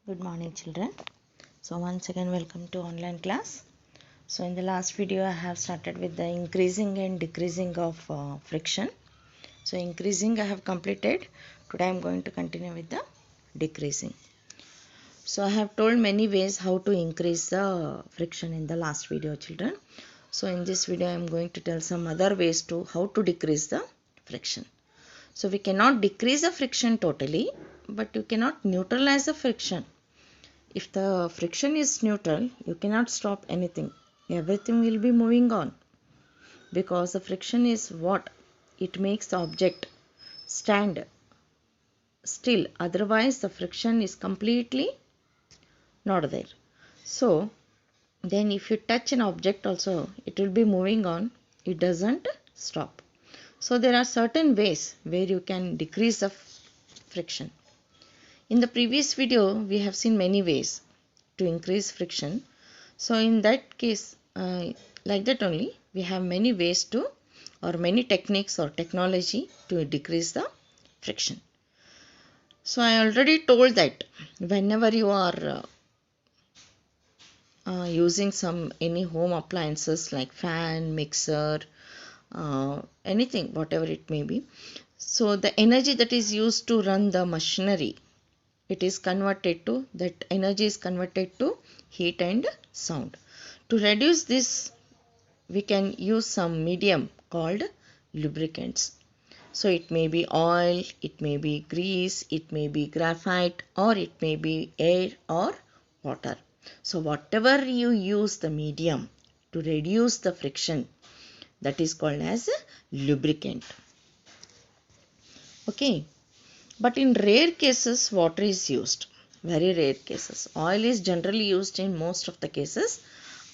Good morning, children. So once again welcome to online class. So in the last video I have started with the increasing and decreasing of friction. So increasing I have completed. Today I am going to continue with the decreasing. So I have told many ways how to increase the friction in the last video, children. So in this video I am going to tell some other ways to how to decrease the friction. So we cannot decrease the friction totally, but you cannot neutralize the friction. If the friction is neutral, you cannot stop anything. Everything will be moving on. Because the friction is what? It makes the object stand still. Otherwise, the friction is completely not there. So, then if you touch an object also, it will be moving on. It doesn't stop. So, there are certain ways where you can decrease the friction. In the previous video, we have seen many ways to increase friction. So in that case, like that only, we have many ways to, or many techniques or technology to decrease the friction. So I already told that whenever you are using any home appliances like fan, mixer, anything, whatever it may be. So the energy that is used to run the machinery, that energy is converted to heat and sound. To reduce this, we can use some medium called lubricants. So it may be oil, it may be grease, it may be graphite, or it may be air or water. So whatever you use the medium to reduce the friction, that is called as a lubricant. Okay. But in rare cases, water is used. Very rare cases. Oil is generally used in most of the cases.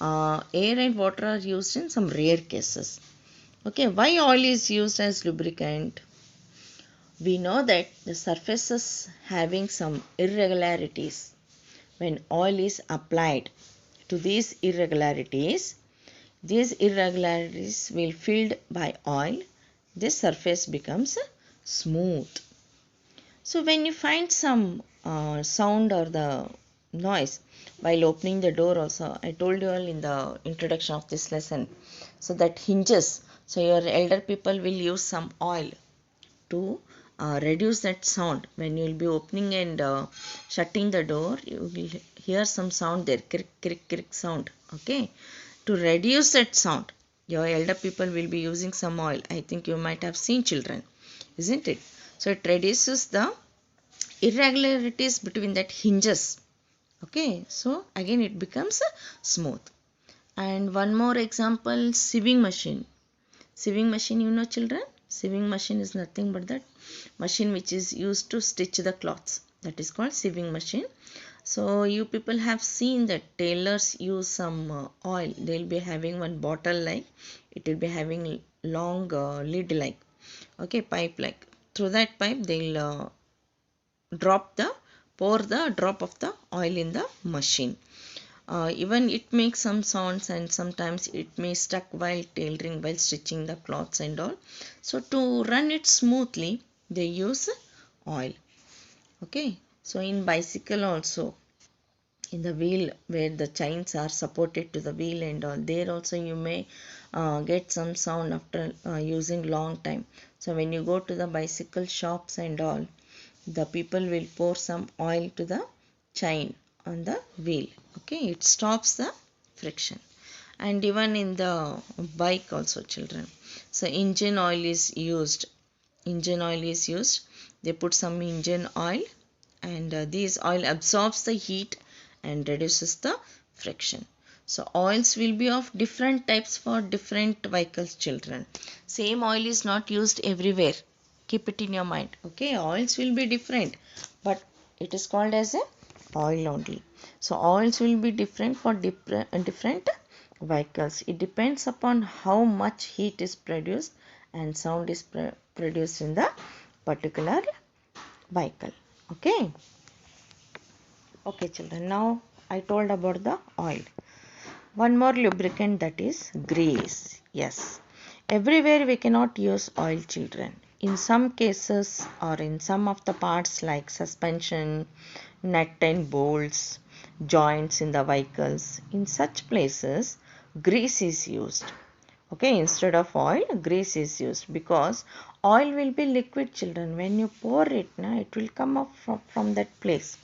Air and water are used in some rare cases. Okay, why oil is used as lubricant? We know that the surfaces having some irregularities. When oil is applied to these irregularities will filled by oil. This surface becomes smooth. So when you find some sound or the noise while opening the door also, I told you all in the introduction of this lesson, so that hinges. So your elder people will use some oil to reduce that sound. When you will be opening and shutting the door, you will hear some sound there, crick, crick, crick sound. Okay, to reduce that sound, your elder people will be using some oil. I think you might have seen, children, isn't it? So it reduces the irregularities between that hinges. Okay, so again it becomes smooth. And one more example, sewing machine. Sewing machine, you know, children, sewing machine is nothing but that machine which is used to stitch the cloths. That is called sewing machine. So you people have seen that tailors use some oil. They will be having one bottle like, it will be having long lid like, okay, pipe like. Through that pipe they will pour the drop of the oil in the machine. Even it makes some sounds, and sometimes it may stuck while tailoring, while stitching the cloths and all. So to run it smoothly, they use oil. Okay, so in bicycle also, in the wheel where the chains are supported to the wheel and all, there also you may get some sound after using long time. So when you go to the bicycle shops and all, the people will pour some oil to the chain on the wheel. Okay, it stops the friction. And even in the bike also, children, so engine oil is used. They put some engine oil, and this oil absorbs the heat and reduces the friction. So oils will be of different types for different vehicles, children. Same oil is not used everywhere. Keep it in your mind. Okay, oils will be different, but it is called as a oil only. So oils will be different for different vehicles. It depends upon how much heat is produced and sound is produced in the particular vehicle. Okay. Okay, children. Now I told about the oil. One more lubricant, that is grease. Yes. Everywhere we cannot use oil, children. In some cases or in some of the parts like suspension, nut and bolts, joints in the vehicles. In such places, grease is used. Okay, instead of oil, grease is used, because oil will be liquid, children. When you pour it, it will come up from that place.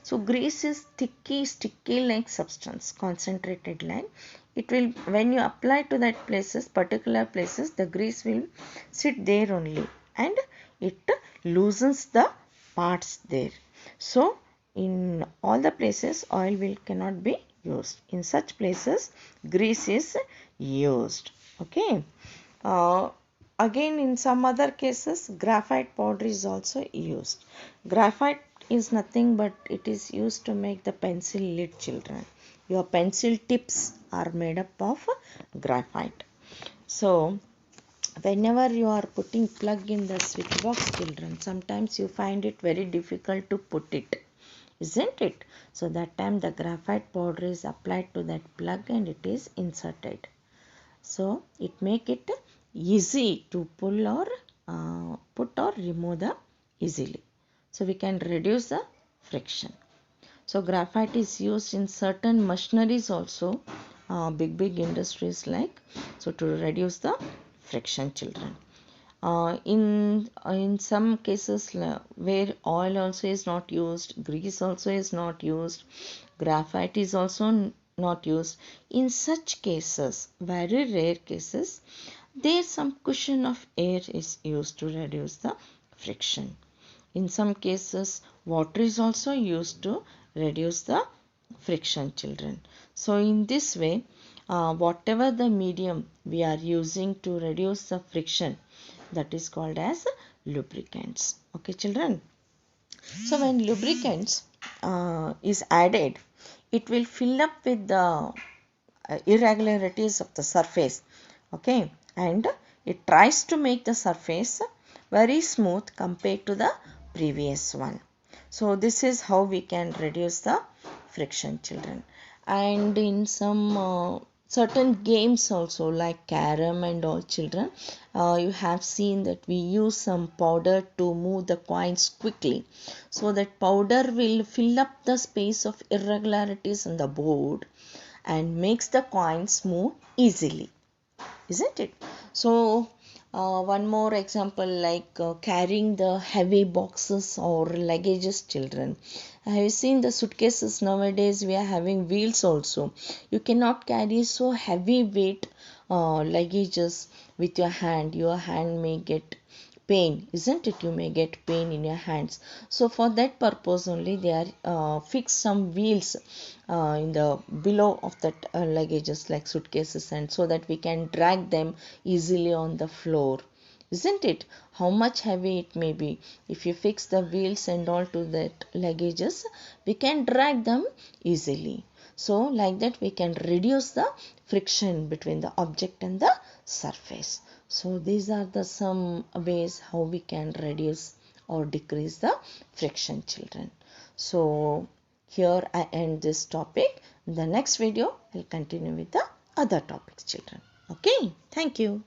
So grease is sticky like substance, concentrated like. It will, when you apply to that places, particular places, the grease will sit there only, and it loosens the parts there. So in all the places, oil cannot be used. In such places, grease is used. Okay. Again, in some other cases, graphite powder is also used. Graphite is nothing but it is used to make the pencil lid, children. Your pencil tips are made up of graphite. So whenever you are putting plug in the switch box, children, sometimes you find it very difficult to put it, isn't it? So that time the graphite powder is applied to that plug and it is inserted. So it make it easy to pull or put or remove the easily. So we can reduce the friction. So graphite is used in certain machineries also, big industries like, so to reduce the friction, children. In some cases where oil also is not used, grease also is not used, graphite is also not used. In such cases, very rare cases, there some cushion of air is used to reduce the friction. In some cases, water is also used to reduce the friction, children. So in this way, whatever the medium we are using to reduce the friction, that is called as lubricants. Okay, children. So when lubricants is added, it will fill up with the irregularities of the surface. Okay, and it tries to make the surface very smooth compared to the previous one. So this is how we can reduce the friction, children. And in some certain games also, like carom and all, children, you have seen that we use some powder to move the coins quickly. So that powder will fill up the space of irregularities on the board and makes the coins move easily, isn't it? So one more example, like carrying the heavy boxes or luggages, children. Have you seen the suitcases nowadays? We are having wheels also. You cannot carry so heavy weight luggages with your hand. Your hand may get pain, isn't it? You may get pain in your hands. So for that purpose only, they are fixed some wheels in the below of that luggages like suitcases, and so that we can drag them easily on the floor, isn't it? How much heavy it may be, if you fix the wheels and all to that luggages, we can drag them easily. So like that we can reduce the friction between the object and the surface. So these are the some ways how we can reduce or decrease the friction, children. So here I end this topic. In the next video I'll continue with the other topics, children. Okay, thank you.